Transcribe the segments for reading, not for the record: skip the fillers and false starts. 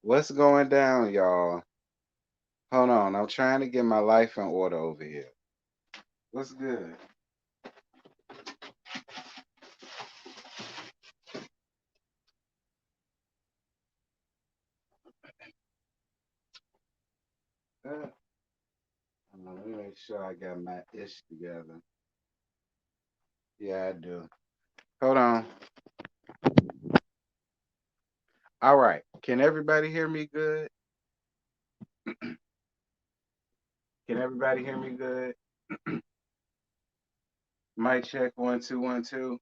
What's going down, y'all? Hold on, I'm trying to get my life in order over here. What's good? Let me make sure I got my ish together. Yeah, I do. Hold on. All right. Can everybody hear me good? Can everybody hear me good? Mic check 1 2 1 2.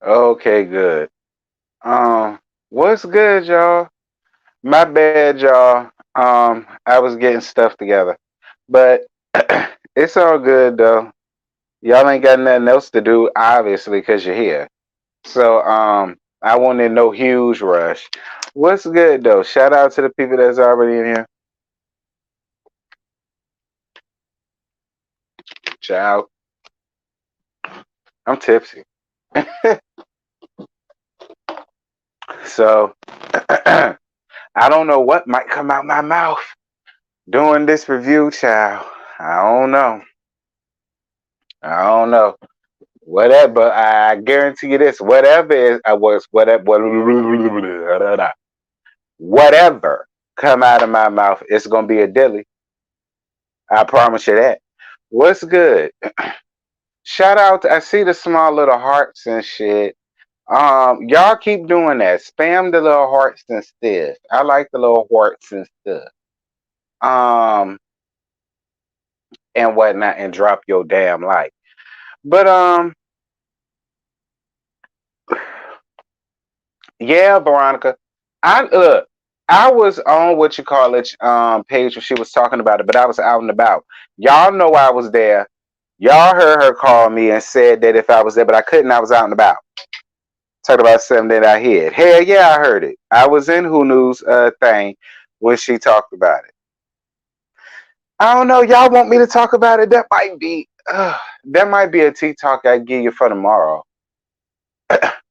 Okay, good. What's good, y'all? My bad, y'all. I was getting stuff together, but it's all good though. Y'all ain't got nothing else to do, obviously, because you're here. So, I wanted no huge rush. What's good though? Shout out to the people that's already in here. Ciao. I'm tipsy. So, I don't know what might come out my mouth doing this review, child. I don't know. I don't know. Whatever, but I guarantee you this: whatever is, I was whatever come out of my mouth, it's gonna be a dilly. I promise you that. What's good? Shout out! I see the small little hearts and shit. Y'all keep doing that. Spam the little hearts and stuff. I like the little hearts and stuff. Um, and whatnot, and drop your damn like. But yeah, Veronica. I look. I was on what you call it page where she was talking about it, but I was out and about. Y'all know I was there. Y'all heard her call me and said that if I was there, but I couldn't. I was out and about. Talking about something that I heard. Hell yeah, I heard it. I was in Who News thing when she talked about it. I don't know. Y'all want me to talk about it? That might be a T talk I give you for tomorrow,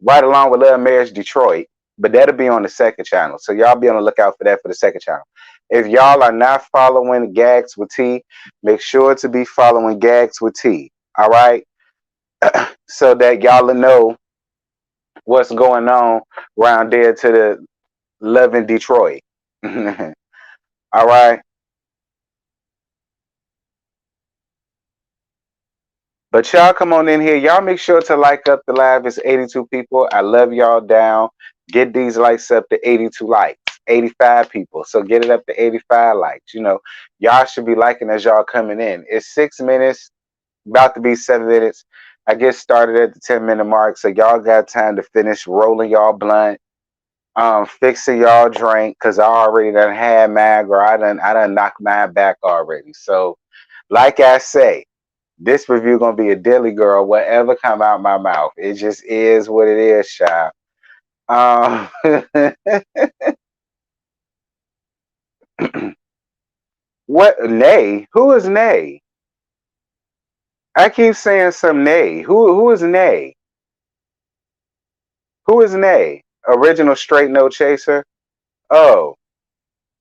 right along with LAMH Detroit. But that'll be on the second channel, so y'all be on the lookout for that for the second channel. If y'all are not following Gags with T, make sure to be following Gags with T. All right, so that y'all will know what's going on around there to the love in Detroit. All right. But y'all come on in here. Y'all make sure to like up the live. It's 82 people. I love y'all down. Get these likes up to 82 likes. 85 people. So get it up to 85 likes. Y'all should be liking as y'all coming in. It's 6 minutes, about to be 7 minutes. I get started at the 10-minute mark. So y'all got time to finish rolling y'all blunt, fixing y'all drink, because I already done had mine, or I done knocked mine back already. So like I say, this review gonna be a dilly girl, whatever come out my mouth. It just is what it is, child. Um, what Nay? Who is Nay? I keep saying some Nay. Who is Nay? Who is Nay? Original straight no chaser. Oh,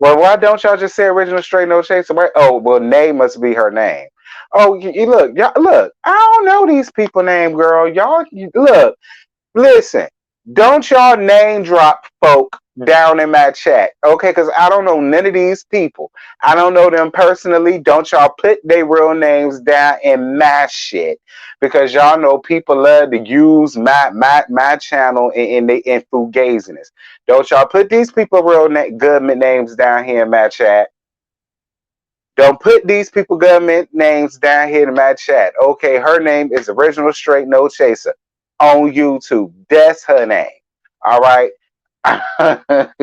well, why don't y'all just say original straight no chaser? Right? Oh, well, Nay must be her name. Oh, you look, y'all, look. I don't know these people name, girl. Look. Listen, don't y'all name drop folk down in my chat, okay? Because I don't know none of these people. I don't know them personally. Don't y'all put their real names down in my shit, because y'all know people love to use my channel in fugaziness. Don't y'all put these people real government names down here in my chat. Don't put these people government names down here in my chat. Okay, her name is Original Straight No Chaser on YouTube. That's her name. All right. I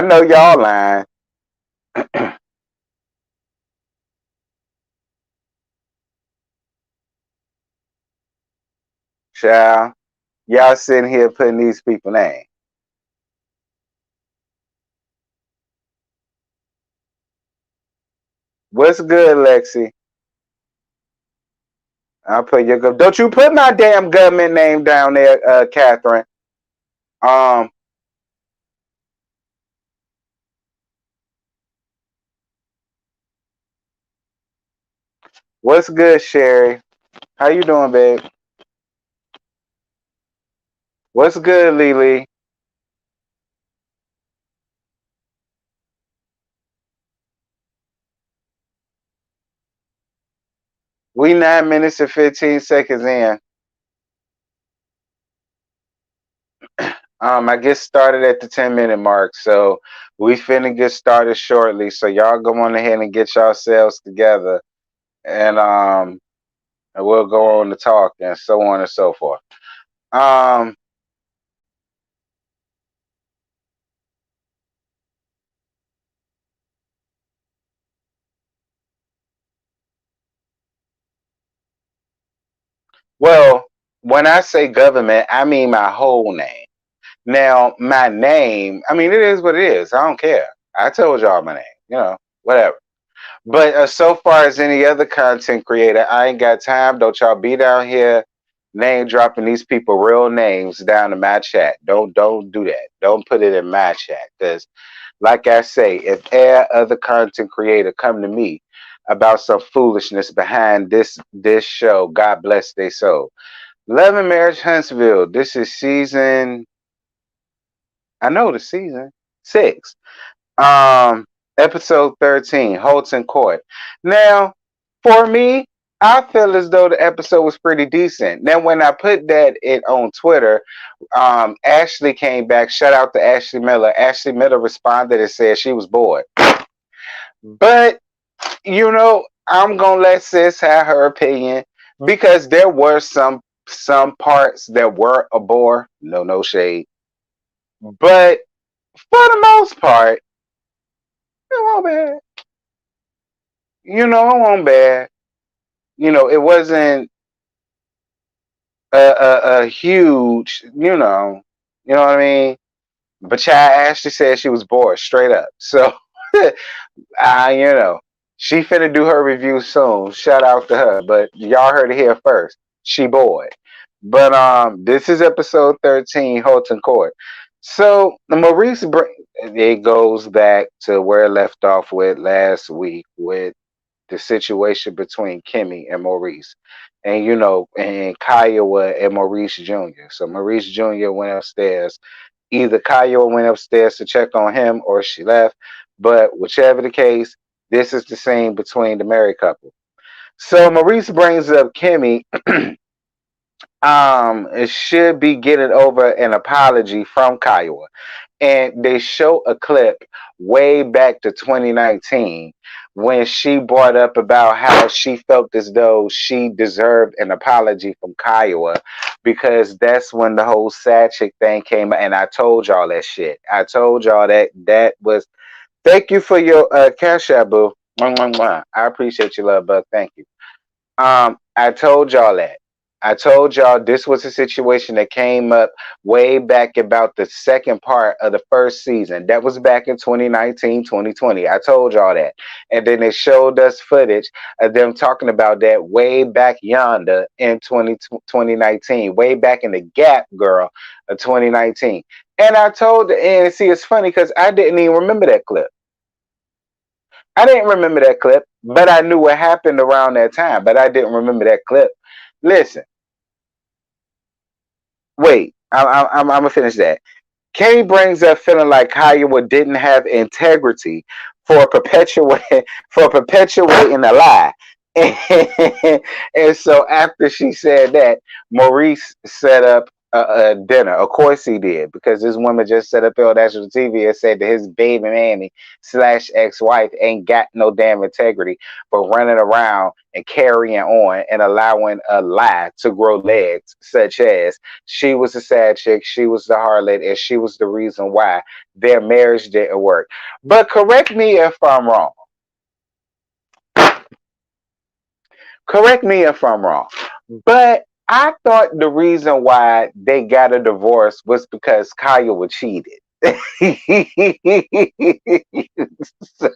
know y'all lying. Child. Y'all sitting here putting these people names. What's good, Lexi? I'll put your. Don't you put my damn government name down there, Catherine. Um, what's good, Sherry? How you doing, babe? What's good, Lily? We 9 minutes and 15 seconds in. I get started at the 10 minute mark, so we finna get started shortly. So y'all go on ahead and get yourselves together, and and we'll go on to talk and so on and so forth. Um, well, when I say government, I mean my whole name. Now, my name, I mean, it is what it is. I don't care. I told y'all my name, whatever. But so far as any other content creator, I ain't got time. Don't y'all be down here name dropping these people real names down in my chat. Don't do that. Don't put it in my chat. Because like I say, if other content creator come to me about some foolishness behind this show, God bless their soul. Love and Marriage Huntsville. This is season, I know the season 6. Um, Episode 13, Holt-ing Court. Now, for me, I feel as though the episode was pretty decent. Now, when I put that it on Twitter, Ashley came back. Shout out to Ashley Miller. Ashley Miller responded and said she was bored. But I'm gonna let sis have her opinion because there were some parts that were a bore. No shade. But for the most part, it wasn't bad. It wasn't bad. It wasn't a huge, you know what I mean? But Chad Ashley said she was bored straight up. So, I, she finna do her review soon. Shout out to her. But y'all heard it here first. She bored. But this is episode 13, Holt-ing Court. So Maurice, it goes back to where it left off with last week with the situation between Kimmy and Maurice. And Kiowa and Maurice Jr. So Maurice Jr. went upstairs. Either Kiowa went upstairs to check on him or she left. But whichever the case, this is the scene between the married couple. So Maurice brings up Kimmy it should be getting over an apology from Kiowa. And they show a clip way back to 2019 when she brought up about how she felt as though she deserved an apology from Kiowa because that's when the whole sad chick thing came out. And I told y'all that shit. I told y'all that was. Thank you for your cash app, boo. Mwah, mwah, mwah. I appreciate you, love bug. Thank you. I told y'all that. I told y'all this was a situation that came up way back about the second part of the first season. That was back in 2019, 2020. I told y'all that. And then they showed us footage of them talking about that way back yonder in 2019, way back in the gap, girl, of 2019. And I told, and see, it's funny because I didn't even remember that clip. I didn't remember that clip, but I knew what happened around that time, but I didn't remember that clip. Listen, wait, I'm gonna finish that. Kay brings up feeling like Kiowa didn't have integrity for perpetuating a lie. And so after she said that, Maurice set up a dinner. Of course he did, because this woman just set up on national TV and said that his baby mammy / ex-wife ain't got no damn integrity for running around and carrying on and allowing a lie to grow legs, such as she was a sad chick, she was the harlot, and she was the reason why their marriage didn't work. But correct me if I'm wrong. Correct me if I'm wrong. But I thought the reason why they got a divorce was because Kiowa cheated. So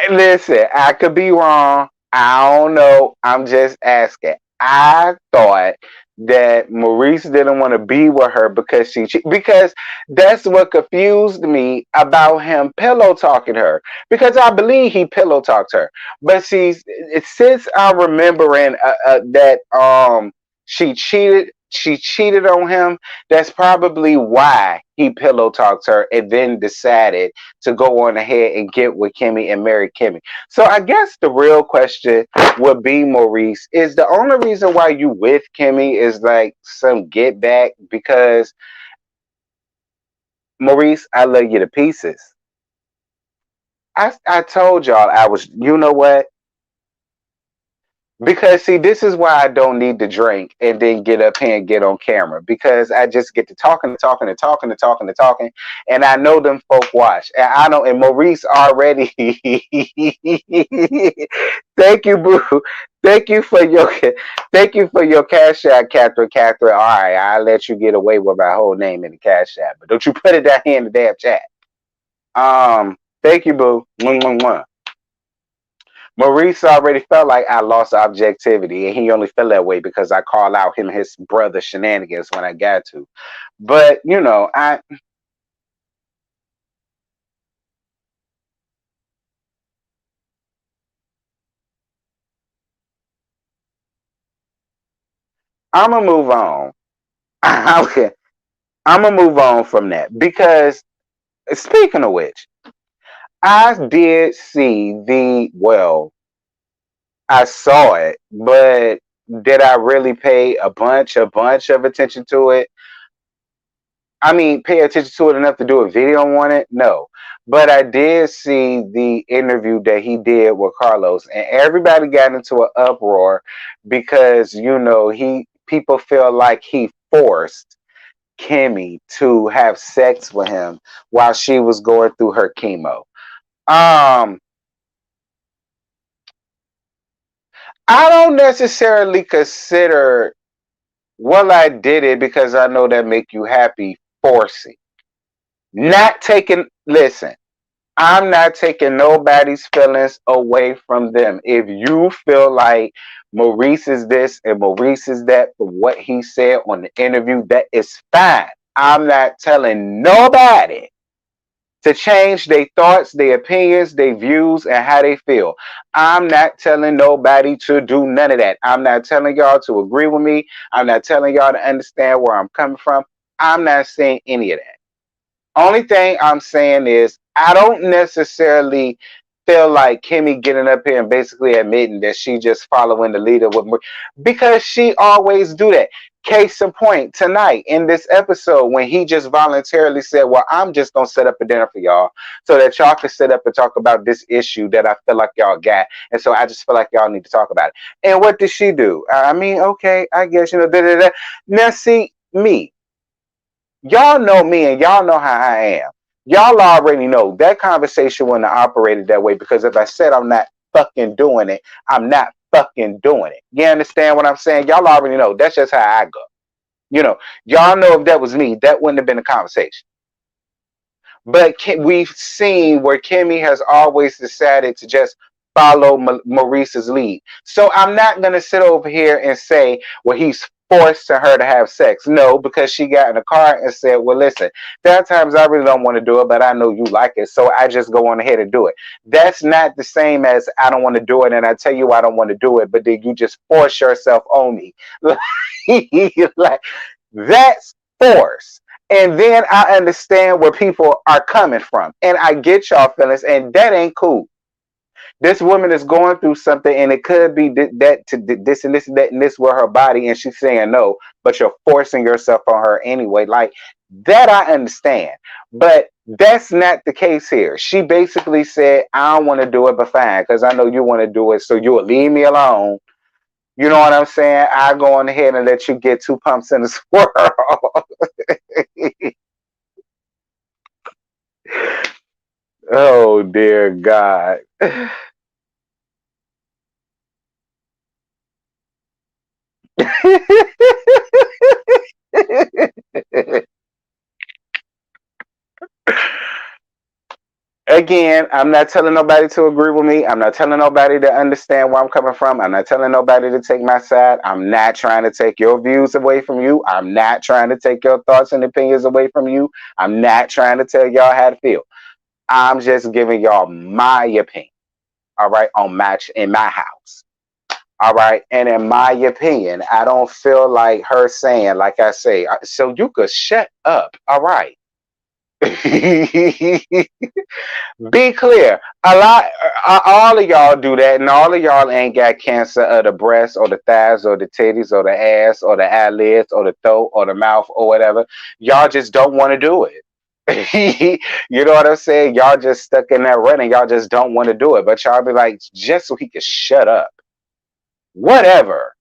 Listen, I could be wrong. I don't know. I'm just asking. I thought that Maurice didn't want to be with her because because that's what confused me about him pillow talking her, because I believe he pillow talked her. But see, since I'm remembering that she cheated on him, that's probably why he pillow talked her and then decided to go on ahead and get with Kimmy and marry Kimmy. So I guess the real question would be, Maurice, is the only reason why you with Kimmy is like some get back? Because Maurice, I love you to pieces. I told y'all I was, you know what? Because see, this is why I don't need to drink and then get up here and get on camera, because I just get to talking and talking and talking and talking and talking, and I know them folk watch, and I know, and Maurice already. Thank you, boo. Thank you for your, thank you for your cash app, Catherine. Catherine. All right, I'll let you get away with my whole name in the cash app, but don't you put it down here in the damn chat. Thank you, boo. Mwah, mwah, mwah. Maurice already felt like I lost objectivity, and he only felt that way because I call out him and his brother shenanigans when I got to. But you know, I'm gonna move on. Okay, I'm gonna move on from that, because speaking of which, I did see the, well, I saw it, but did I really pay a bunch of attention to it? I mean, pay attention to it enough to do a video on it? No. But I did see the interview that he did with Carlos, and everybody got into an uproar because, you know, people feel like he forced Kimmy to have sex with him while she was going through her chemo. Um, I don't necessarily consider, well, I did it because I know that make you happy, forcing. Not taking, listen, I'm not taking nobody's feelings away from them. If you feel like Maurice is this and Maurice is that for what he said on the interview, that is fine. I'm not telling nobody to change their thoughts, their opinions, their views, and how they feel. I'm not telling nobody to do none of that. I'm not telling y'all to agree with me. I'm not telling y'all to understand where I'm coming from. I'm not saying any of that. Only thing I'm saying is I don't necessarily feel like Kimmy getting up here and basically admitting that she just following the leader with more, because she always do that. Case in point, tonight in this episode when he just voluntarily said, well, I'm just gonna set up a dinner for y'all so that y'all can sit up and talk about this issue that I feel like y'all got. And so I just feel like y'all need to talk about it. And what did she do? I mean, okay, I guess, you know, da, da, da. Now see me. Y'all know me and y'all know how I am. Y'all already know that conversation wouldn't have operated that way, because if I said I'm not fucking doing it, I'm not fucking doing it. You understand what I'm saying? Y'all already know. That's just how I go. You know, y'all know if that was me, that wouldn't have been a conversation. But we've seen where Kimmy has always decided to just follow Maurice's lead. So I'm not going to sit over here and say, well, he's forcing her to have sex. No, because she got in the car and said, well, listen, there are times I really don't want to do it, but I know you like it. So I just go on ahead and do it. That's not the same as I don't want to do it, and I tell you I don't want to do it, but then you just force yourself on me. Like, that's force. And then I understand where people are coming from. And I get y'all feelings, and that ain't cool. This woman is going through something, and it could be that to this and this and that and this with her body, and she's saying no, but you're forcing yourself on her anyway. Like, that I understand. But that's not the case here. She basically said, I don't want to do it, but fine, because I know you want to do it, so you'll leave me alone. You know what I'm saying? I go on ahead and let you get two pumps in the swirl. Oh dear God. Again, Again, I'm not telling nobody to agree with me. I'm not telling nobody to understand where I'm coming from. I'm not telling nobody to take my side. I'm not trying to take your views away from you. I'm not trying to take your thoughts and opinions away from you. I'm not trying to tell y'all how to feel. I'm just giving y'all my opinion, all right, on match in my house. All right. And in my opinion, I don't feel like her saying, like I say, so you could shut up. All right. Be clear. All of y'all do that, and all of y'all ain't got cancer of the breast or the thighs or the titties or the ass or the eyelids or the throat or the mouth or whatever. Y'all just don't want to do it. You know what I'm saying? Y'all just stuck in that rut and y'all just don't want to do it. But y'all be like, just so he could shut up. Whatever.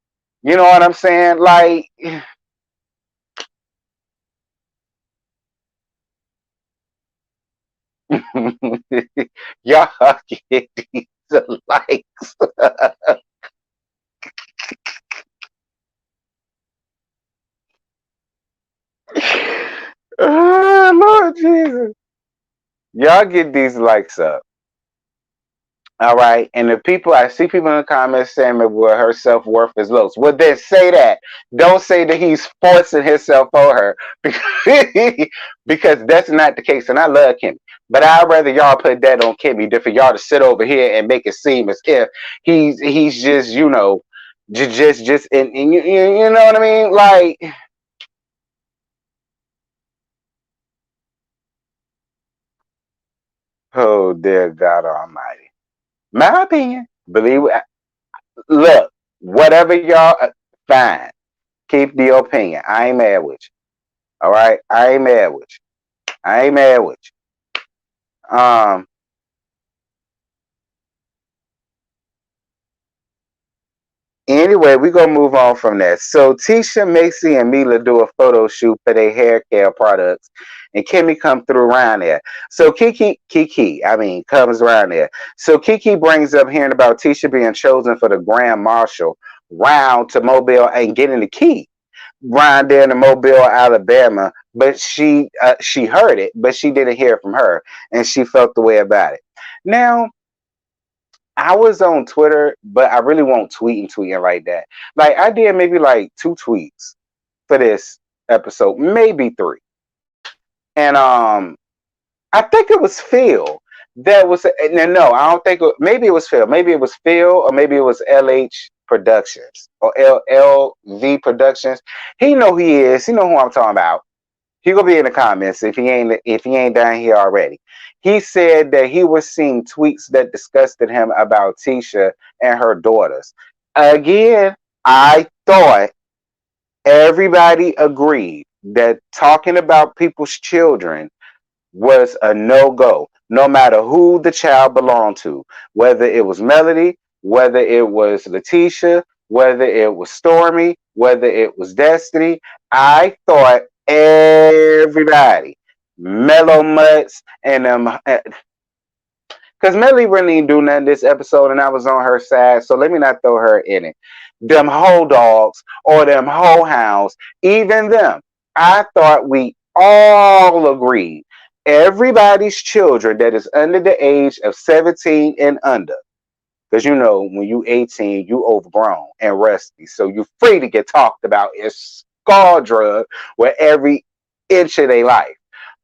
You know what I'm saying? Like, y'all get these likes. Oh, Lord Jesus. Y'all get these likes up. All right. And the people, I see people in the comments saying that well, her self worth is low. Well, then say that. Don't say that he's forcing himself on her because that's not the case. And I love Kimmy. But I'd rather y'all put that on Kimmy than for y'all to sit over here and make it seem as if he's just, you know, and you know what I mean? Like, oh, dear God Almighty. My opinion, believe it. Look, whatever y'all, fine. Keep the opinion. I ain't mad with you. All right, I ain't mad with you. I ain't mad with you. Anyway, we gonna move on from that. So Tisha, Macy, and Mila do a photo shoot for their hair care products, and Kimmy come through around there. So comes around there. So Kiki brings up hearing about Tisha being chosen for the Grand Marshal round to Mobile and getting the key. Ryan there in Mobile, Alabama, but she heard it, but she didn't hear from her, and she felt the way about it. Now, I was on Twitter, but I really won't tweeting like that. Like I did maybe like 2 tweets for this episode, maybe 3, and I think it was Phil. That was no, I don't think maybe it was Phil. Maybe it was Phil, or maybe it was LH Productions or LLV Productions. He know who he is. He know who I'm talking about. He gonna be in the comments if he ain't down here already. He said that he was seeing tweets that disgusted him about Tisha and her daughters. Again, I thought everybody agreed that talking about people's children was a no-go, no matter who the child belonged to, whether it was Melody, whether it was Letitia, whether it was Stormy, whether it was Destiny. I thought everybody, Mellow Mutts, and because Melly really didn't do nothing this episode, and I was on her side, so let me not throw her in it. Them whole dogs or them whole hounds, even them. I thought we all agreed. Everybody's children that is under the age of 17 and under. Because you know, when you 18, you overgrown and rusty. So you're free to get talked about in skull drug with every inch of their life.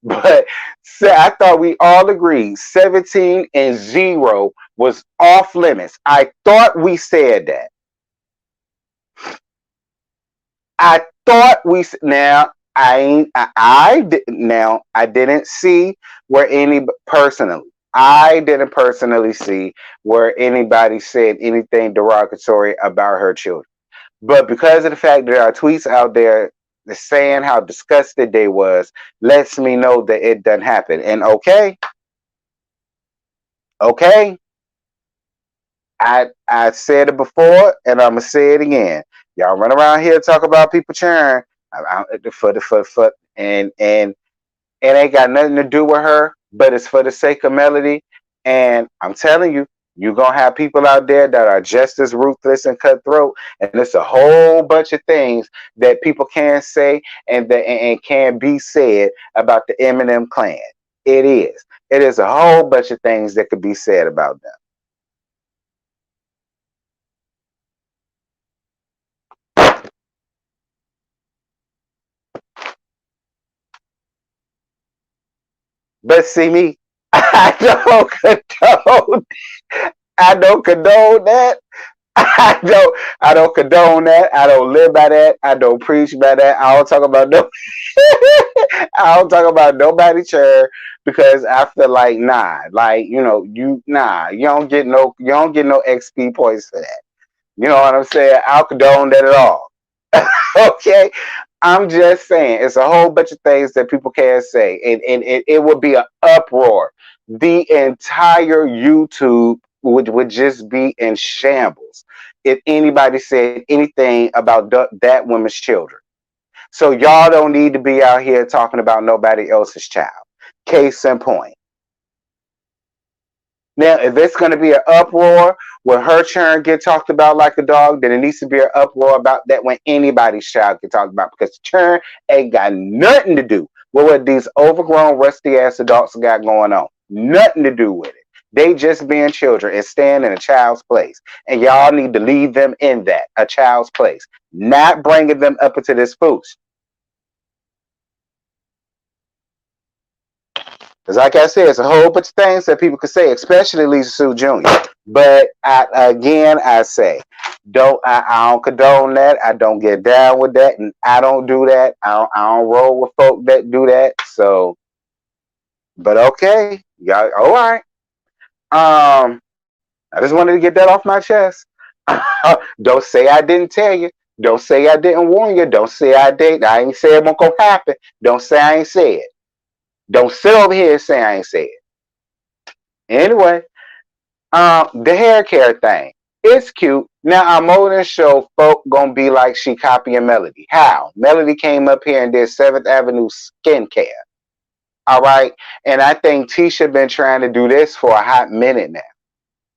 But so I thought we all agreed 17 and 0 was off limits. I thought we said that. I thought we now I didn't see where any personally. I didn't personally see where anybody said anything derogatory about her children. But because of the fact there are tweets out there saying how disgusted they was, lets me know that it doesn't happen. And okay, I said it before, and I'm gonna say it again. Y'all run around here talk about people cheering and it ain't got nothing to do with her, but it's for the sake of Melody. And I'm telling you, you're gonna have people out there that are just as ruthless and cutthroat, and it's a whole bunch of things that people can say and can be said about the Eminem clan. It is. It is a whole bunch of things that could be said about them. But see me, I don't condone. I don't condone that. I don't condone that. I don't live by that. I don't preach by that. I don't talk about no I don't talk about nobody chair because I feel like nah, like you don't get no XP points for that. You know what I'm saying? I don't condone that at all. Okay. I'm just saying it's a whole bunch of things that people can't say, and it would be an uproar. The entire YouTube would just be in shambles if anybody said anything about that woman's children. So y'all don't need to be out here talking about nobody else's child. Case in point. Now, if it's going to be an uproar when her children get talked about like a dog, then it needs to be an uproar about that when anybody's child get talked about, because the children ain't got nothing to do with what these overgrown, rusty ass adults got going on. Nothing to do with it. They just being children and stand in a child's place. And y'all need to leave them in that, a child's place, not bringing them up into this foolishness. Because, like I said, it's a whole bunch of things that people could say, especially Lisa Sue Jr. But I say, I don't condone that. I don't get down with that, and I don't do that. I don't roll with folk that do that. So, but okay, y'all, all right. I just wanted to get that off my chest. Don't say I didn't tell you. Don't say I didn't warn you. Don't say I did. I ain't say it won't go happen. Don't say I ain't say it. Don't sit over here and say I ain't say it. Anyway, the hair care thing. It's cute. Now I'm more than sure folk gonna be like she copying Melody. How? Melody came up here and did 7th Avenue skincare. All right. And I think Tisha been trying to do this for a hot minute now.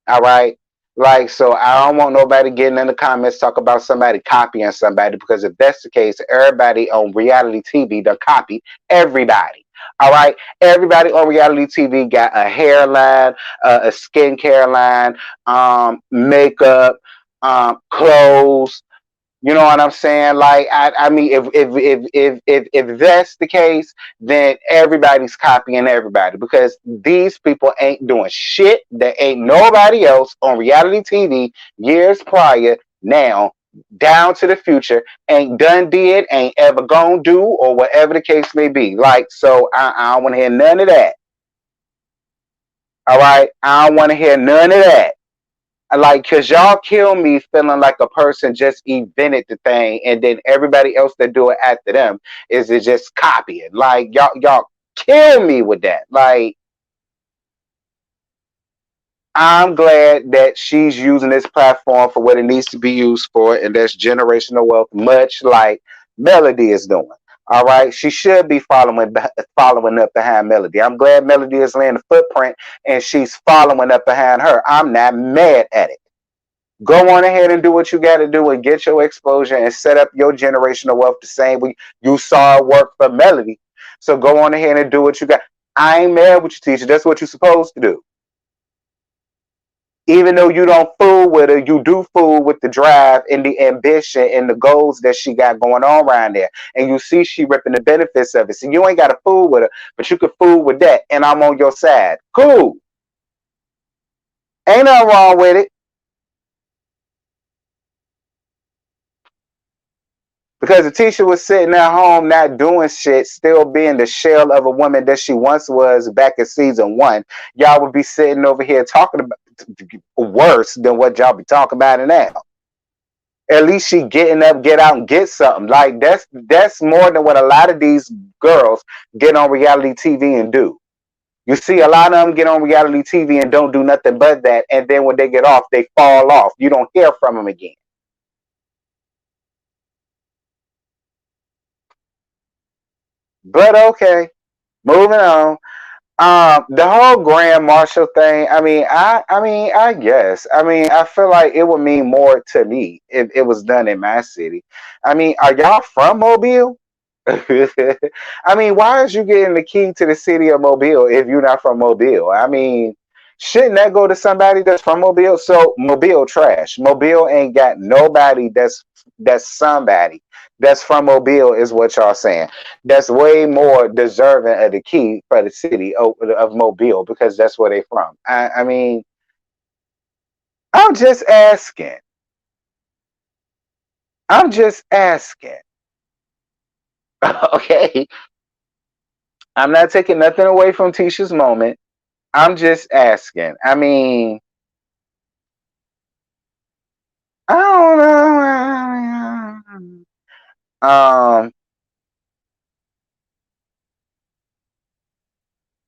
All right. Like, so I don't want nobody getting in the comments talk about somebody copying somebody, because if that's the case, everybody on reality TV done copy everybody. All right. Everybody on reality TV got a hairline, a skincare line, makeup, clothes. You know what I'm saying? Like, I mean, if that's the case, then everybody's copying everybody, because these people ain't doing shit that ain't nobody else on reality TV years prior, now down to the future, ain't done did, ain't ever gonna do, or whatever the case may be. Like, so I don't want to hear none of that. All right, I don't want to hear none of that. Like, cause y'all kill me feeling like a person just invented the thing, and then everybody else that do it after them is it just copying. Like, y'all kill me with that. Like, I'm glad that she's using this platform for what it needs to be used for, and that's generational wealth, much like Melody is doing. All right, she should be following up behind Melody. I'm glad Melody is laying the footprint and she's following up behind her. I'm not mad at it. Go on ahead and do what you got to do and get your exposure and set up your generational wealth the same way you saw it work for Melody. So go on ahead and do what you got. I ain't mad with you, teacher. That's what you're supposed to do. Even though you don't fool with her, you do fool with the drive and the ambition and the goals that she got going on around there. And you see she ripping the benefits of it. So you ain't got to fool with her, but you can fool with that. And I'm on your side. Cool. Ain't nothing wrong with it. Because if Tisha was sitting at home not doing shit, still being the shell of a woman that she once was back in season 1, y'all would be sitting over here talking about worse than what y'all be talking about now. At least she getting up, get out and get something. Like, that's more than what a lot of these girls get on reality TV and do. You see a lot of them get on reality TV and don't do nothing but that, and then when they get off, they fall off. You don't hear from them again. But okay, moving on. The whole Grand Marshal thing. I guess. I feel like it would mean more to me if it was done in my city. Are y'all from Mobile? I mean, why is you getting the key to the city of Mobile if you're not from Mobile? I mean, shouldn't that go to somebody that's from Mobile? So Mobile trash. Mobile ain't got nobody that's somebody that's from Mobile is what y'all saying. That's way more deserving of the key for the city of Mobile because that's where they from. I mean, I'm just asking. I'm just asking. Okay. I'm not taking nothing away from Tisha's moment. I'm just asking. I mean, I don't know.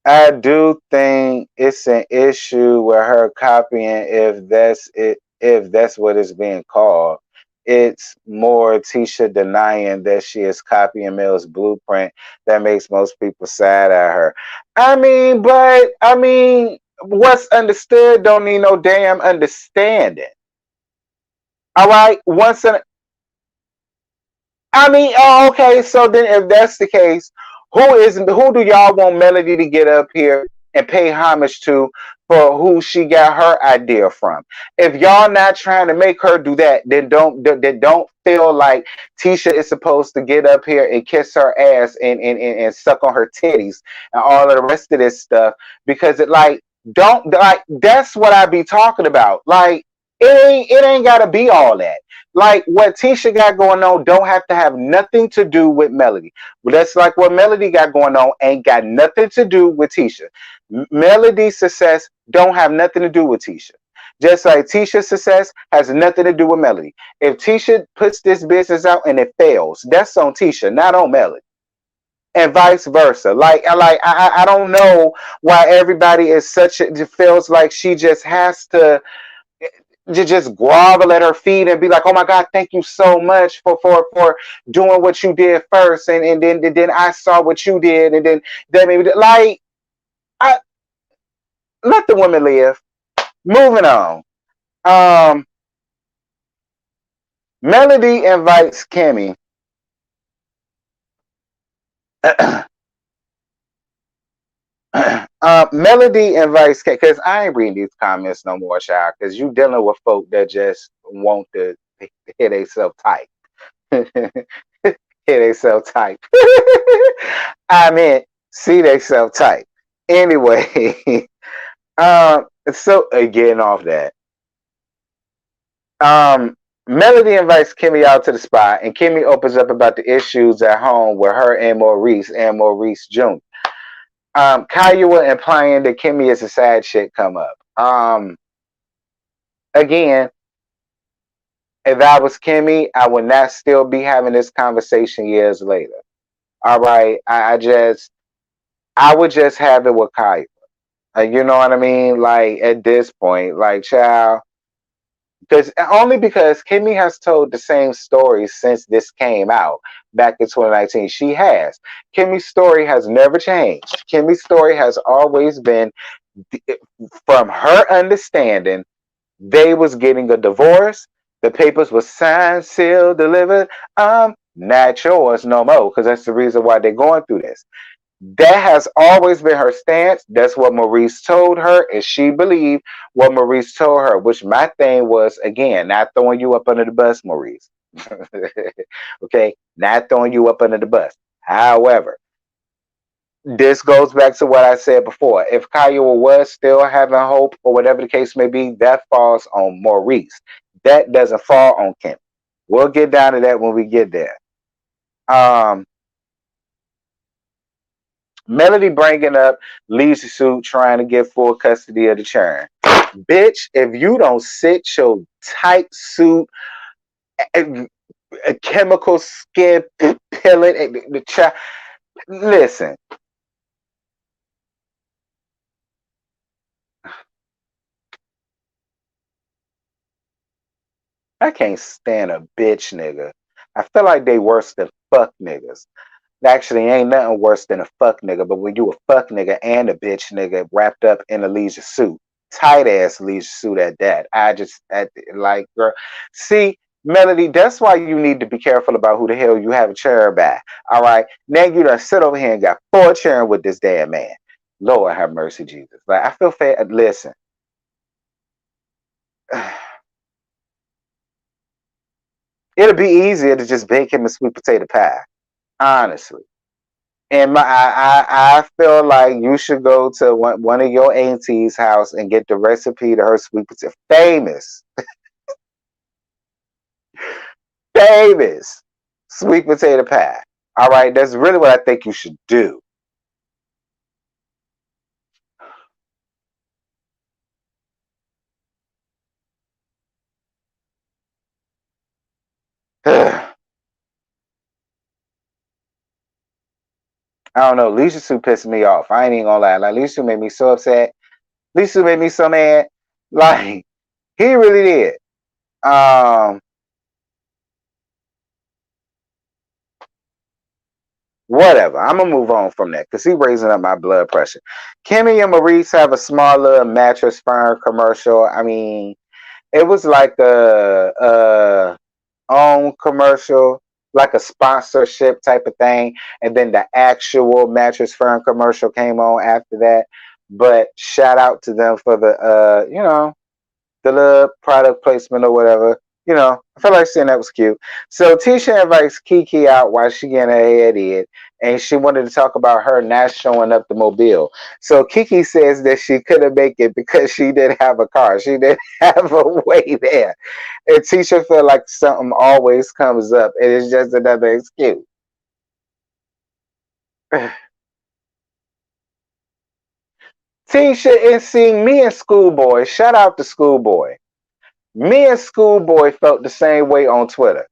I do think it's an issue with her copying if that's it, if that's what it's being called. It's more Tisha denying that she is copying Mill's blueprint that makes most people sad at her. I mean, what's understood don't need no damn understanding. All right, okay. So then, if that's the case, who do y'all want Melody to get up here and pay homage to for who she got her idea from? If y'all not trying to make her do that, then don't feel like Tisha is supposed to get up here and kiss her ass and suck on her titties and all of the rest of this stuff because it like don't like that's what I be talking about. Like it ain't gotta be all that. Like what Tisha got going on don't have to have nothing to do with Melody. But that's like what Melody got going on ain't got nothing to do with Tisha. Melody's success don't have nothing to do with Tisha. Just like Tisha's success has nothing to do with Melody. If Tisha puts this business out and it fails, that's on Tisha, not on Melody. And vice versa. I don't know why everybody is such a, it feels like she just has to just grovel at her feet and be like, "Oh my God, thank you so much for doing what you did first, and then I saw what you did, and then that made me like I let the women live." Moving on. Um, Melody invites Kimmy. Melody invites because I ain't reading these comments no more, child. Because you dealing with folk that just want to hear themselves type. Hear themselves type. I mean, see themselves type. Anyway, so getting off that. Um, Melody invites Kimmy out to the spot, and Kimmy opens up about the issues at home with her and Maurice Jr. Kaya implying that Kimmy is a sad shit come up. Again, if I was Kimmy, I would not still be having this conversation years later. All right, I would just have it with Kaya. You know what I mean? Like at this point, like child, because Kimmy has told the same story since this came out back in 2019. She has. Kimmy's story has never changed. Kimmy's story has always been, from her understanding, they was getting a divorce. The papers were signed, sealed, delivered. Not yours no more, because that's the reason why they're going through this. That has always been her stance. That's what Maurice told her, and she believed what Maurice told her, which my thing was, again, not throwing you up under the bus, Maurice. Okay, not throwing you up under the bus. However, this goes back to what I said before. If Kiowa was still having hope or whatever the case may be, that falls on Maurice. That doesn't fall on Kim. We'll get down to that when we get there. Melody bringing up Lisa Suit trying to get full custody of the churn. Bitch, if you don't sit your tight suit, a chemical skin pilling, listen. I can't stand a bitch nigga. I feel like they worse than fuck niggas. Actually, ain't nothing worse than a fuck nigga, but when you a fuck nigga and a bitch nigga wrapped up in a leisure suit, tight ass leisure suit at that, like, girl, see, Melody, that's why you need to be careful about who the hell you have a chair by. All right. Now you done sit over here and got 4 chairing with this damn man. Lord have mercy, Jesus. Like I feel fair. Listen. It'll be easier to just bake him a sweet potato pie. Honestly. And I feel like you should go to one of your auntie's house and get the recipe to her sweet potato. Famous sweet potato pie. All right, that's really what I think you should do. I don't know. Lisa Sue pissed me off. I ain't even gonna lie. Like Lisa Sue made me so upset. Lisa Sue made me so mad. Like he really did. Um, Whatever. I'm gonna move on from that because he raising up my blood pressure. Kimmy and Maurice have a small little mattress firm commercial. I mean, it was like a own commercial, like a sponsorship type of thing, and then the actual mattress firm commercial came on after that. But shout out to them for the little product placement or whatever. I feel like saying that was cute. So Tisha invites Kiki out while she getting her head in, and she wanted to talk about her not showing up the mobile. So Kiki says that she couldn't make it because she didn't have a car. She didn't have a way there. And Tisha feel like something always comes up, and it's just another excuse. Tisha and see me and Schoolboy. Shout out to Schoolboy. Me and Schoolboy felt the same way on Twitter.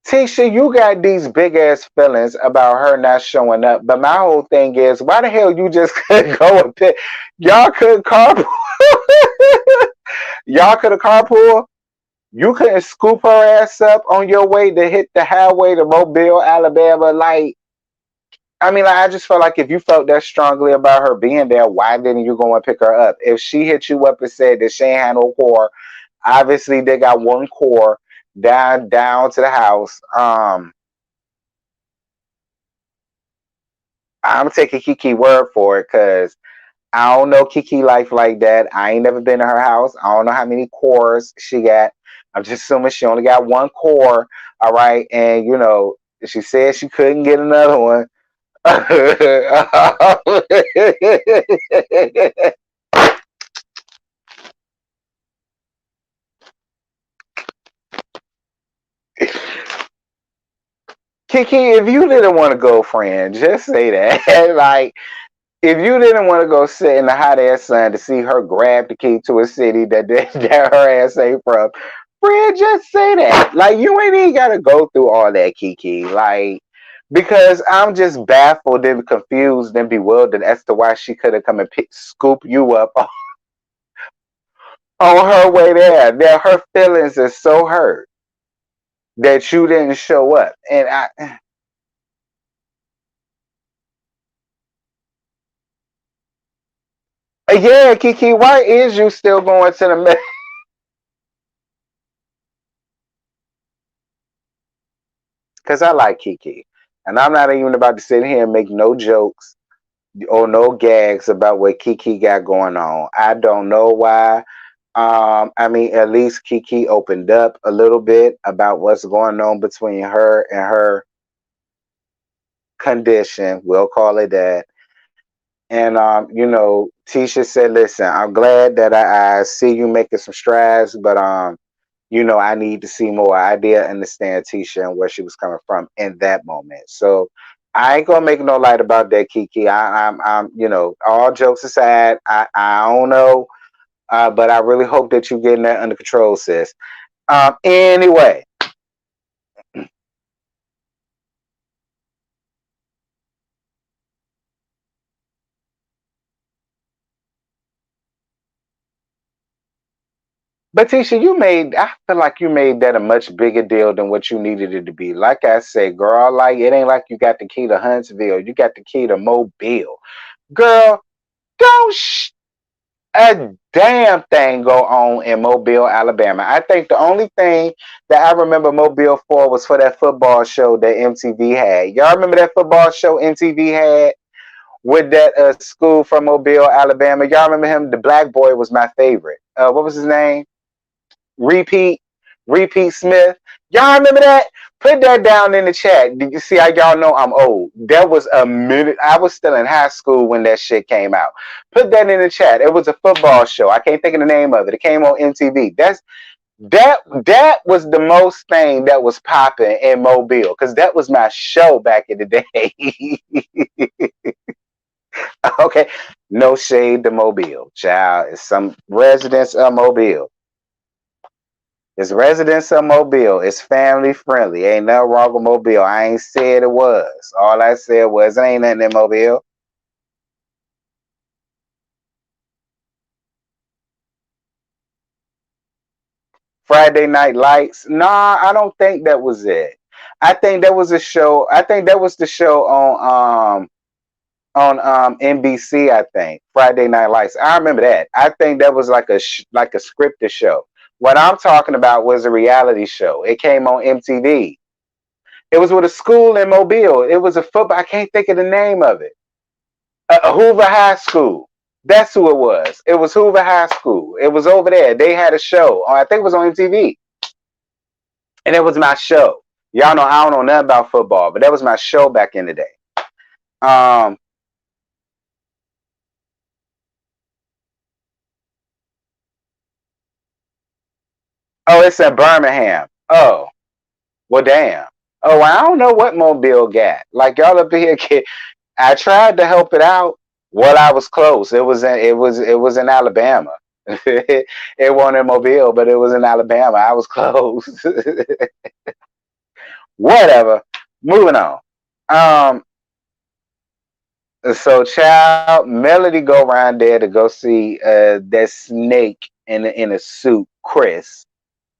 Tisha, you got these big ass feelings about her not showing up, but my whole thing is, why the hell you just couldn't go and pick? Y'all couldn't carpool. Y'all could have carpool. You couldn't scoop her ass up on your way to hit the highway to Mobile, Alabama. Like, I mean, like, I just felt like if you felt that strongly about her being there, why didn't you go and pick her up? If she hit you up and said that she ain't had no core, obviously they got one core down to the house. I'm taking Kiki word for it because I don't know Kiki life like that. I ain't never been to her house. I don't know how many cores she got. I'm just assuming she only got one core. All right, and she said she couldn't get another one. Kiki, if you didn't want to go, friend, just say that. Like, if you didn't want to go sit in the hot ass sun to see her grab the key to a city that her ass ain't from, friend, just say that. Like, you ain't even got to go through all that, Kiki. Like, because I'm just baffled and confused and bewildered as to why she could have come and scoop you up on her way there. That her feelings are so hurt that you didn't show up. And yeah, Kiki, why is you still going to the because I like Kiki. And I'm not even about to sit here and make no jokes or no gags about what Kiki got going on. I don't know why. I mean, at least Kiki opened up a little bit about what's going on between her and her condition. We'll call it that. And Tisha said, "Listen, I'm glad that I see you making some strides, but I need to see more. I did understand Tisha and where she was coming from in that moment. So I ain't gonna make no light about that, Kiki. I'm, all jokes aside, I don't know, but I really hope that you're getting that under control, sis. Anyway, but Tisha, I feel like you made that a much bigger deal than what you needed it to be. Like I said, girl, like it ain't like you got the key to Huntsville. You got the key to Mobile. Girl, don't a damn thing go on in Mobile, Alabama. I think the only thing that I remember Mobile for was for that football show that MTV had. Y'all remember that football show MTV had with that school from Mobile, Alabama? Y'all remember him? The black boy was my favorite. What was his name? Repeat, Repeat Smith. Y'all remember that? Put that down in the chat. Did you see how y'all know I'm old? That was a minute. I was still in high school when that shit came out. Put that in the chat. It was a football show. I can't think of the name of it. It came on MTV. That was the most thing that was popping in Mobile because that was my show back in the day. Okay, no shade to Mobile, child. It's some residents of Mobile. It's residents of Mobile. It's family friendly. Ain't nothing wrong with Mobile. I ain't said it was. All I said was ain't nothing in Mobile. Friday Night Lights. Nah, I don't think that was it. I think that was a show. I think that was the show on NBC. I think Friday Night Lights. I remember that. I think that was like like a scripted show. What I'm talking about was a reality show. It came on MTV. It was with a school in Mobile. It was a football. I can't think of the name of it. Hoover High School. That's who it was. It was Hoover High School. It was over there. They had a show. I think it was on MTV. And it was my show. Y'all know I don't know nothing about football, but that was my show back in the day. Um, oh, it's in Birmingham. Oh, well, damn. Oh, well, I don't know what Mobile got. Like y'all up here, kid. I tried to help it out. Well, I was close. It was in Alabama. It wasn't in Mobile, but it was in Alabama. I was close. Whatever. Moving on. Um, so child Melody go around there to go see that snake in a suit, Chris,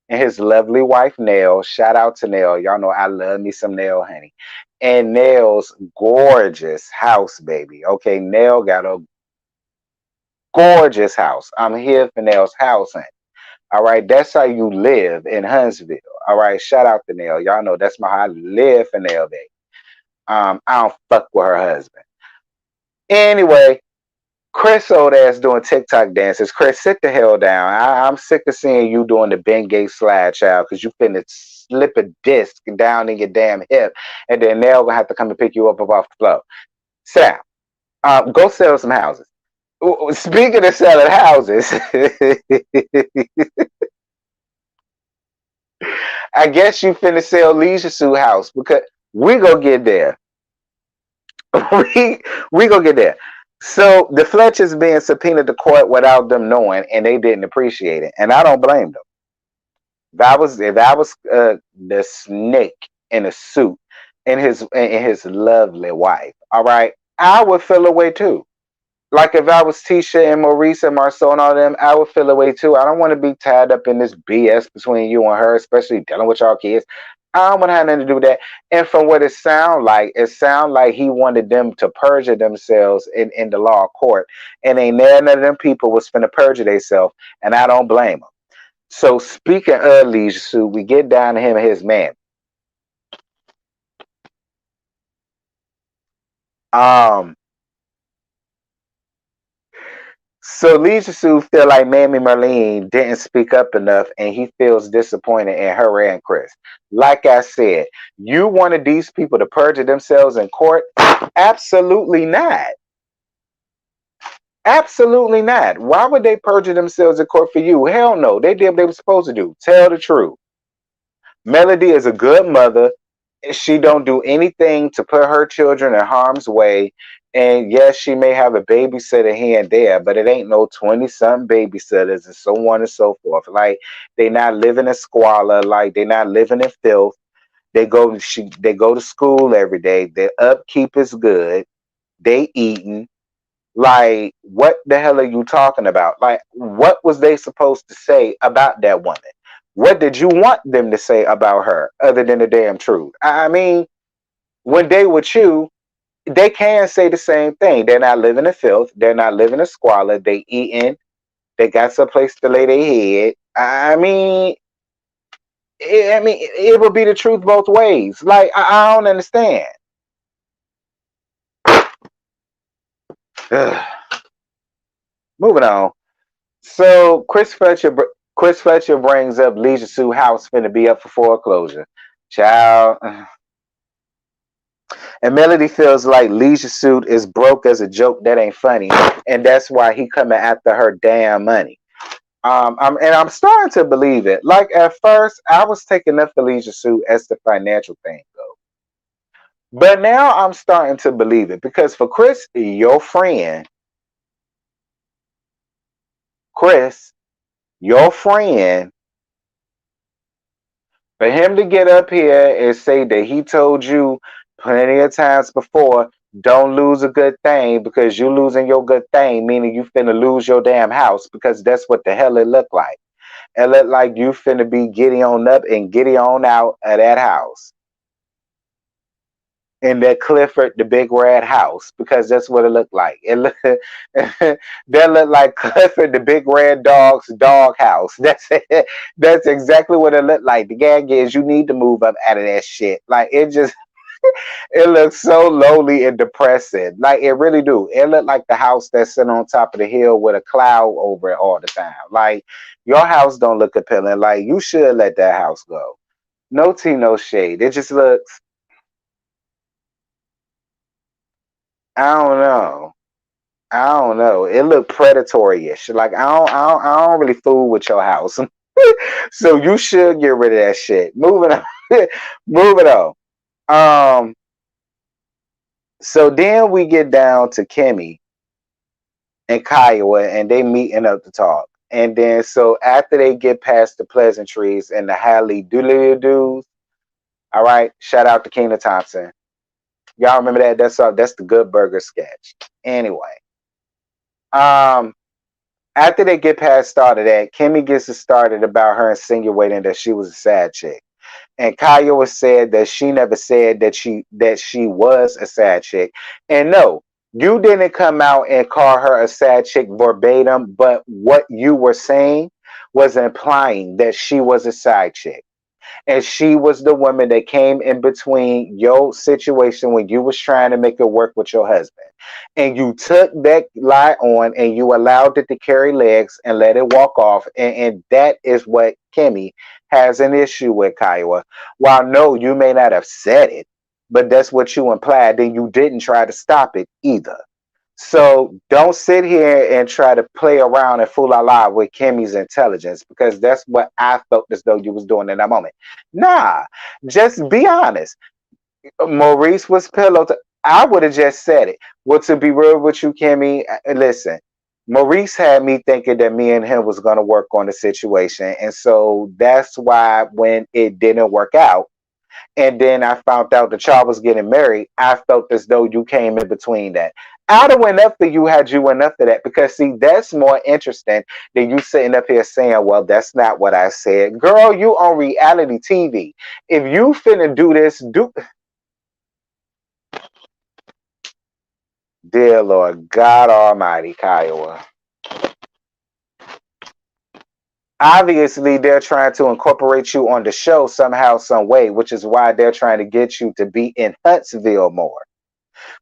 and his lovely wife Nell. Shout out to Nell. Y'all know I love me some Nell, honey. And Nell's gorgeous house, baby. Okay, Nell got a gorgeous house. I'm here for Nell's house, honey. All right, that's how you live in Huntsville. All right, shout out to Nell. Y'all know that's my how I live for Nell, baby. I don't fuck with her husband. Anyway, Chris old ass doing TikTok dances. Chris, sit the hell down. I'm sick of seeing you doing the Ben Gates slide, child, because you finna slip a disc down in your damn hip, and then Nell gonna have to come and pick you up off the floor. Sit down. Go sell some houses. Speaking of selling houses, I guess you finna sell Leisure Suit House because we go get there. we we go get there. So the Fletchers being subpoenaed to court without them knowing, and they didn't appreciate it, and I don't blame them. If I was the snake in a suit and his lovely wife, all right, I would feel away too. Like if I was Tisha and Maurice and Marceau and all them, I would feel away too. I don't want to be tied up in this BS between you and her, especially dealing with y'all kids. I don't want to have nothing to do with that. And from what it sound like he wanted them to perjure themselves in the law court. And ain't none of them people was finna perjure themselves. And I don't blame them. So speaking of Leisure Suit, we get down to him and his man. Um, So Leisure Suit feel like Mammy Marlene didn't speak up enough and he feels disappointed in her and Chris. Like I said, you wanted these people to perjure themselves in court? Absolutely not. Absolutely not. Why would they perjure themselves in court for you? Hell no. They did what they were supposed to do. Tell the truth. Melody is a good mother. She don't do anything to put her children in harm's way. And yes, she may have a babysitter here and there, but it ain't no 20-something babysitters and so on and so forth. Like they not living in squalor, like they not living in filth. They go to school every day. Their upkeep is good. They eating. Like, what the hell are you talking about? Like, what was they supposed to say about that woman? What did you want them to say about her other than the damn truth? I mean, when they with you, they can say the same thing. They're not living in filth. They're not living in squalor. They eating. They got some place to lay their head. It would be the truth both ways. Like I don't understand. Moving on. So Chris Fletcher brings up Leisure Suit House finna be up for foreclosure. Child. And Melody feels like Leisure Suit is broke as a joke that ain't funny, and that's why he coming after her damn money. I'm starting to believe it. Like at first, I was taking up the Leisure Suit as the financial thing though, but now I'm starting to believe it because for Chris, your friend, for him to get up here and say that he told you plenty of times before, don't lose a good thing because you losing your good thing, meaning you finna lose your damn house because that's what the hell it looked like. It looked like you finna be getting on up and getting on out of that house. In that Clifford the Big Red House, because that's what it looked like. That looked like Clifford the Big Red Dog's dog house. That's it. That's exactly what it looked like. The gag is you need to move up out of that shit. Like it just it looks so lowly and depressing. Like it really do. It looked like the house that's sitting on top of the hill with a cloud over it all the time. Like your house don't look appealing. Like you should let that house go. No tea, no shade. It just looks. I don't know. I don't know. It looked predatory-ish. Like I don't really fool with your house. So you should get rid of that shit. Moving on. Moving on. Um so then we get down to Kimmy and Kiowa and they meeting up to talk. And then so after they get past the pleasantries and the Hallie doodly doos, all right, shout out to Keena Thompson. Y'all remember that? That's the Good Burger sketch. Anyway. Um After they get past started that, Kimmy gets it started about her insinuating that she was a sad chick. And Kiowa said that she never said that she was a sad chick. And no, you didn't come out and call her a sad chick verbatim, but what you were saying was implying that she was a side chick and she was the woman that came in between your situation when you was trying to make it work with your husband, and you took that lie on and you allowed it to carry legs and let it walk off, and that is what Kimmy has an issue with, Kiowa. While no, you may not have said it, but that's what you implied, and you didn't try to stop it either. So don't sit here and try to play around and fool our lie with Kimmy's intelligence, because that's what I felt as though you was doing in that moment. Nah, just be honest. Maurice was pillow. I would have just said it. Well, to be real with you, Kimmy, listen. Maurice had me thinking that me and him was going to work on the situation, and so that's why when it didn't work out, and then I found out that y'all was getting married, I felt as though you came in between that. I'd have went up for you had you went up for that, because see, that's more interesting than you sitting up here saying, well, that's not what I said. Girl, you on reality TV. If you finna do this, dear Lord God Almighty, Kiowa. Obviously, they're trying to incorporate you on the show somehow, some way, which is why they're trying to get you to be in Huntsville more.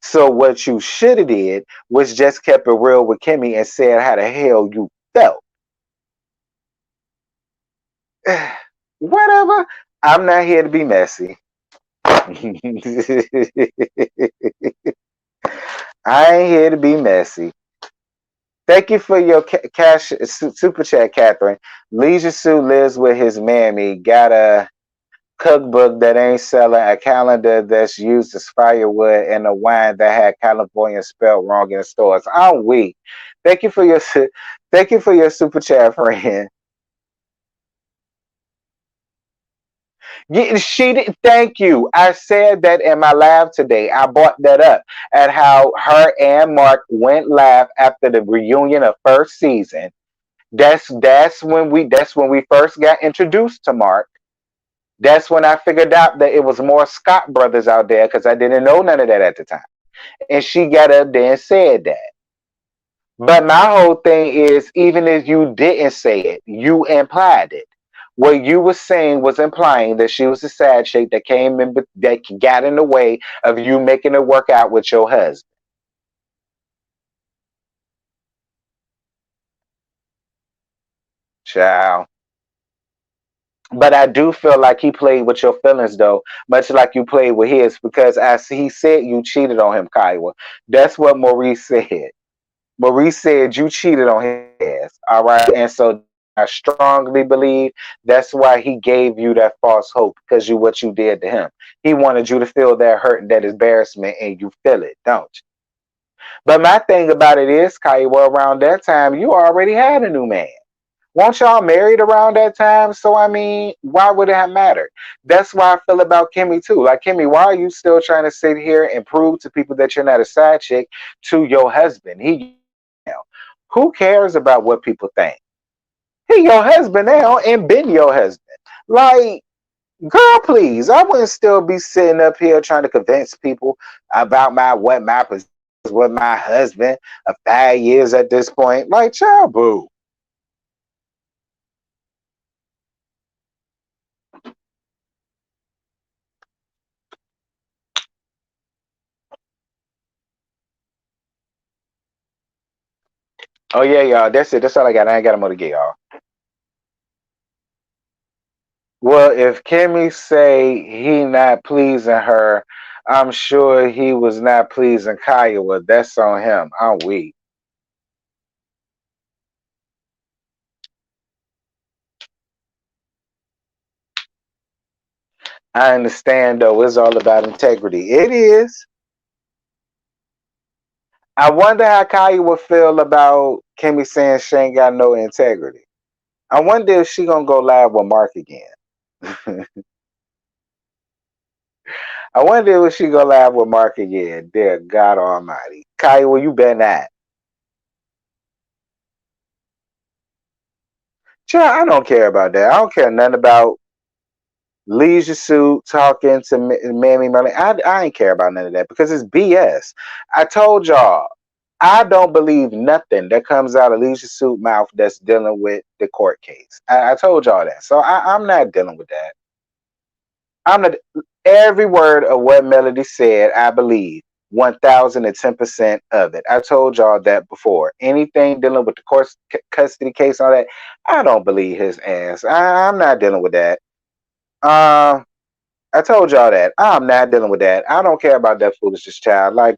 So what you should have did was just kept it real with Kimmy and said how the hell you felt. Whatever. I'm not here to be messy. I ain't here to be messy. Thank you for your cash super chat, Catherine. Leisure Suit lives with his mammy. Got a cookbook that ain't selling, a calendar that's used as firewood, and a wine that had California spelled wrong in the stores. I'm weak. Thank you for your super chat, friend. She did. Thank you. I said that in my live today. I brought that up at how her and Mark went live after the reunion of first season. That's when we first got introduced to Mark. That's when I figured out that it was more Scott brothers out there, because I didn't know none of that at the time. And she got up there and said that. But my whole thing is, even if you didn't say it, you implied it. What you were saying was implying that she was a side chick that came in, that got in the way of you making it work out with your husband. Child. But I do feel like he played with your feelings, though, much like you played with his, because as he said, you cheated on him, Kiowa. That's what Maurice said. Maurice said you cheated on his ass. All right. And so I strongly believe that's why he gave you that false hope, because you what you did to him. He wanted you to feel that hurt and that embarrassment, and you feel it, don't you? But my thing about it is, Kiowa, around that time, you already had a new man. Weren't y'all married around that time? So I mean, why would it have mattered? That's why I feel about Kimmy too. Like, Kimmy, why are you still trying to sit here and prove to people that you're not a side chick to your husband? He now. Who cares about what people think? He your husband now and been your husband. Like, girl, please. I wouldn't still be sitting up here trying to convince people about my position with my husband of 5 years at this point. Like, child boo. Oh yeah, y'all. That's it. That's all I got. I ain't got more to get, y'all. Well, if Kimmy say he not pleasing her, I'm sure he was not pleasing Kiowa. That's on him. I'm weak. I understand though. It's all about integrity. It is. I wonder how Kiowa feel about Kimmy saying she ain't got no integrity. I wonder if she gonna go live with Mark again. I wonder if she go live with Mark again. Dear God Almighty, Kiowa, you better not. Child, I don't care about that. I don't care nothing about Leisure Suit talking to Mammy Merlin. I ain't care about none of that because it's BS. I told y'all, I don't believe nothing that comes out of Leisure Suit mouth that's dealing with the court case. I told y'all that. So I'm not dealing with that. I'm not, every word of what Melody said, I believe 1010% of it. I told y'all that before. Anything dealing with the court custody case, all that, I don't believe his ass. I'm not dealing with that. Um, I told y'all that. I'm not dealing with that. I don't care about that foolishness, child. Like,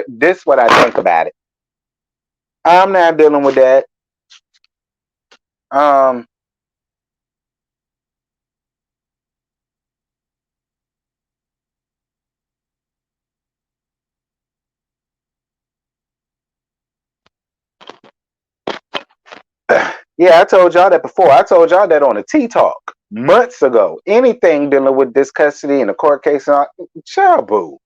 this what I think about it. I'm not dealing with that. Um, yeah, I told y'all that before. I told y'all that on the Tea Talk months ago. Anything dealing with this custody and the court case, child boo.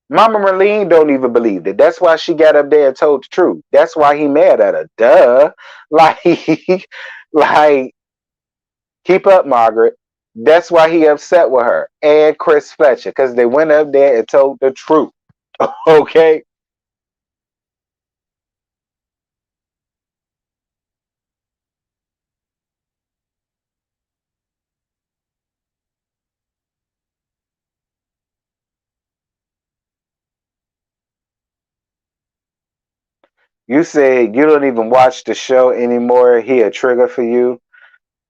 Mama Merlene don't even believe it. That's why she got up there and told the truth. That's why he mad at her. Duh. Like, like, keep up, Margaret. That's why he upset with her and Chris Fletcher, because they went up there and told the truth. Okay. You said you don't even watch the show anymore. He a trigger for you.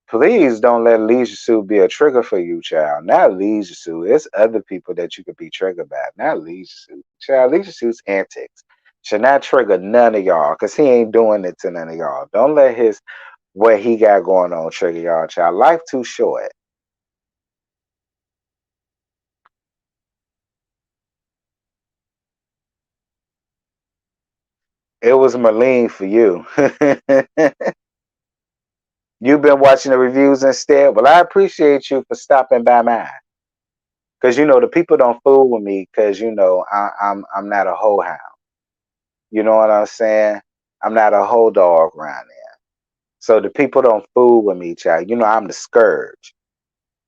Please don't let Leisure Suit be a trigger for you, child. Not Leisure Suit. It's other people that you could be triggered by. Not Leisure Suit. Child, Leisure Suit's antics should not trigger none of y'all because he ain't doing it to none of y'all. Don't let his what he got going on trigger y'all, child. Life too short. It was Marlene for you. You've been watching the reviews instead. Well, I appreciate you for stopping by mine. Because you know the people don't fool with me because you know I'm not a hoe hound. You know what I'm saying? I'm not a whole dog around there. So the people don't fool with me, child. You know I'm the scourge.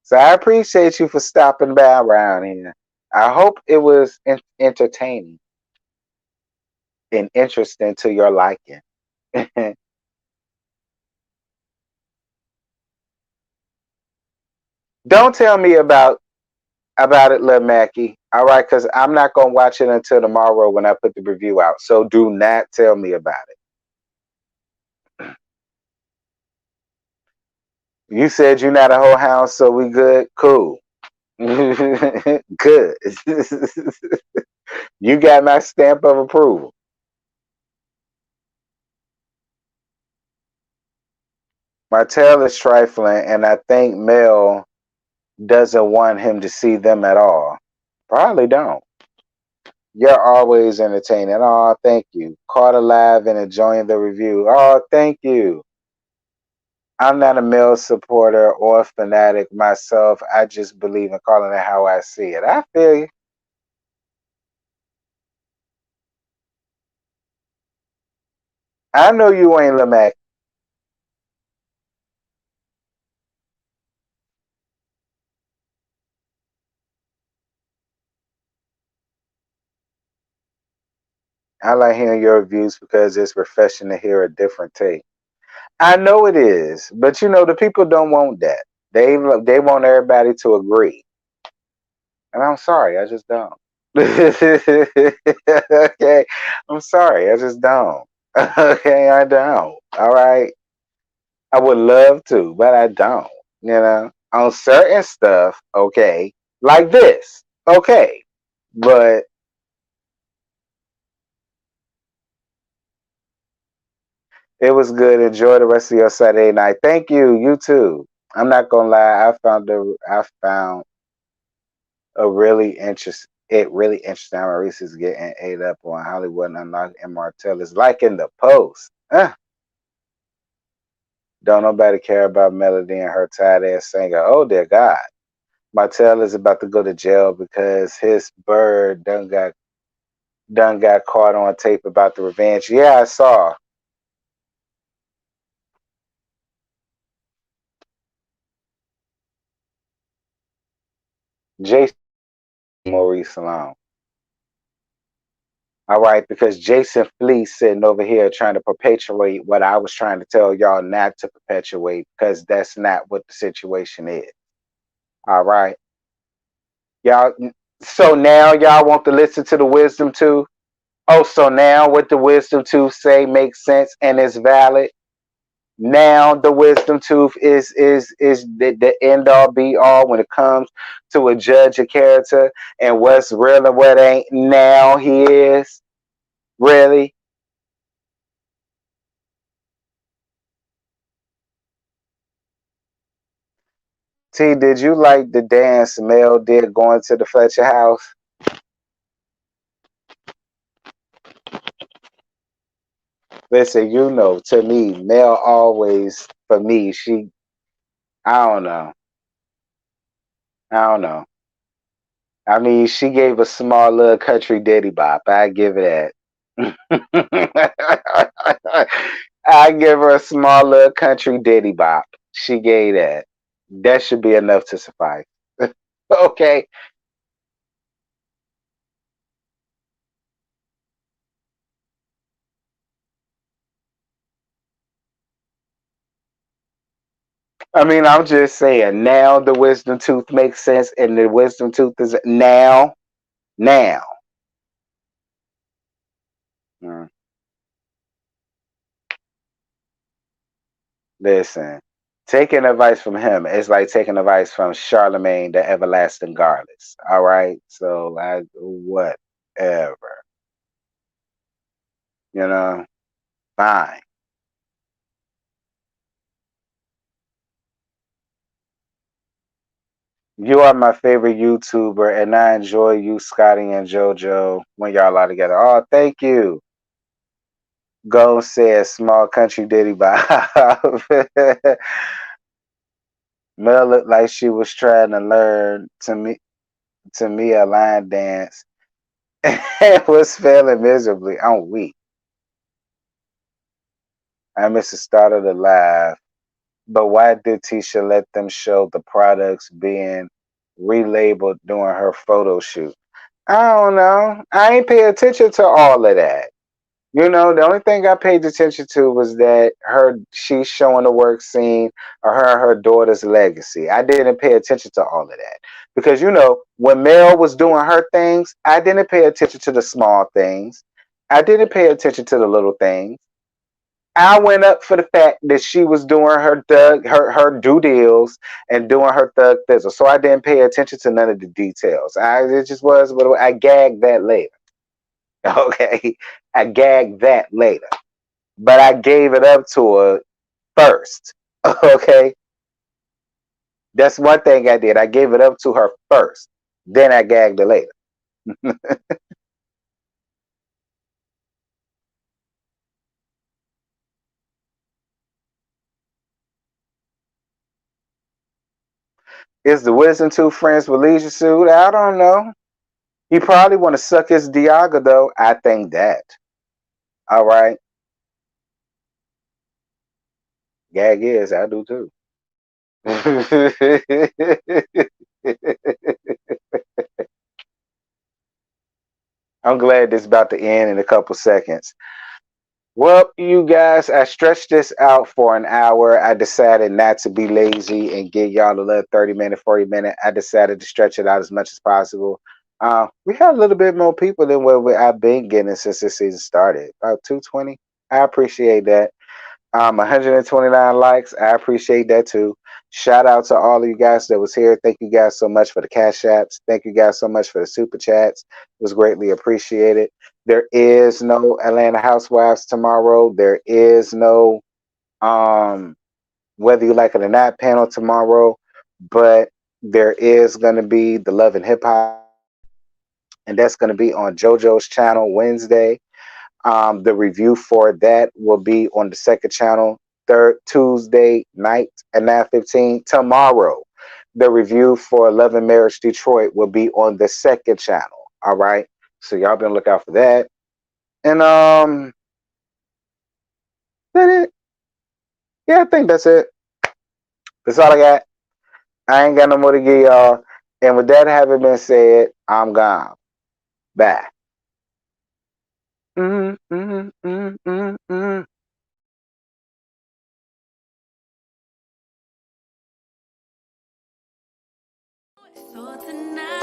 So I appreciate you for stopping by around here. I hope it was entertaining. and interesting to your liking. Don't tell me about it, Lil Mackie. All right, because I'm not gonna watch it until tomorrow when I put the review out. So do not tell me about it. You said you're not a whole house, so we good. Cool. Good. You got my stamp of approval. Martell is trifling, and I think Mel doesn't want him to see them at all. Probably don't. You're always entertaining. Oh, thank you. Caught alive and enjoying the review. Oh, thank you. I'm not a Mel supporter or fanatic myself. I just believe in calling it how I see it. I feel you. I know you ain't Lamac. I like hearing your views because it's refreshing to hear a different take. I know it is, but you know the people don't want that. They want everybody to agree, and I'm sorry, I just don't. Okay, I'm sorry, I just don't. Okay, I don't. All right, I would love to, but I don't. You know, on certain stuff, okay, like this, okay, but it was good. Enjoy the rest of your Saturday night. Thank you. You too. I'm not gonna lie. I found a really interest. It really interesting how Maurice is getting ate up on Hollywood and Unlocked and Martell is like in the post. Don't nobody care about Melody and her tired ass singer. Oh dear God. Martell is about to go to jail because his bird done got caught on tape about the revenge. Yeah, I saw. Jason Maurice alone. All right, because Jason Fleece sitting over here trying to perpetuate what I was trying to tell y'all not to perpetuate because that's not what the situation is. All right. Y'all so now y'all want to listen to the wisdom too? Oh, so now what the wisdom tooth say makes sense and is valid. Now the wisdom tooth is the end all be all when it comes to a judge of character and what's real and what ain't. Now he is really. T, did you like the dance Mel did going to the Fletcher house? Listen, you know, to me, Mel always, for me, I don't know. I don't know. I mean, she gave a small little country ditty bop. I give it that. I give her a small little country ditty bop. She gave that. That should be enough to suffice. Okay. I mean, I'm just saying, now the wisdom tooth makes sense, and the wisdom tooth is now. Mm, listen, taking advice from him is like taking advice from Charlemagne, the everlasting Garless. All right, so whatever, you know, fine. You are my favorite YouTuber, and I enjoy you, Scotty and JoJo, when y'all are together. Oh, thank you. Go said small country ditty Bob. Mel looked like she was trying to learn to me a line dance and was failing miserably. I'm weak. I missed the start of the live. But why did Tisha let them show the products being relabeled during her photo shoot? I don't know. I ain't pay attention to all of that. You know, the only thing I paid attention to was that she's showing the work scene of her and her daughter's legacy. I didn't pay attention to all of that because you know when Mel was doing her things, I didn't pay attention to the small things. I didn't pay attention to the little things. I went up for the fact that she was doing her due deals and doing her thug thizzle. So I didn't pay attention to none of the details. It just was, but I gagged that later. Okay, I gagged that later, but I gave it up to her first. Okay, that's one thing I did. I gave it up to her first, then I gagged her later. Is the wisdom tooth friends with leisure suit? I don't know. He probably want to suck his Diaga though. I think that. All right, gag is. I do too. I'm glad this is about to end in a couple seconds. Well, you guys, I stretched this out for an hour. I decided not to be lazy and give y'all a little 30-minute, 40-minute. I decided to stretch it out as much as possible. We have a little bit more people than what I've been getting since this season started. About 220. I appreciate that. 129 likes. I appreciate that too. Shout out to all of you guys that was here. Thank you guys so much for the cash apps. Thank you guys so much for the super chats. It was greatly appreciated. There is no Atlanta Housewives tomorrow. There is no whether you like it or not panel tomorrow, but there is going to be the Love and Hip Hop, and that's going to be on JoJo's channel Wednesday. The review for that will be on the second channel, third Tuesday night at 9:15. Tomorrow, the review for Love and Marriage Detroit will be on the second channel. All right, so y'all been look out for that. And that it? Yeah, I think that's it. That's all I got. I ain't got no more to give y'all. And with that having been said, I'm gone. Bye. Mm, mm, mm, mm, mm. So tonight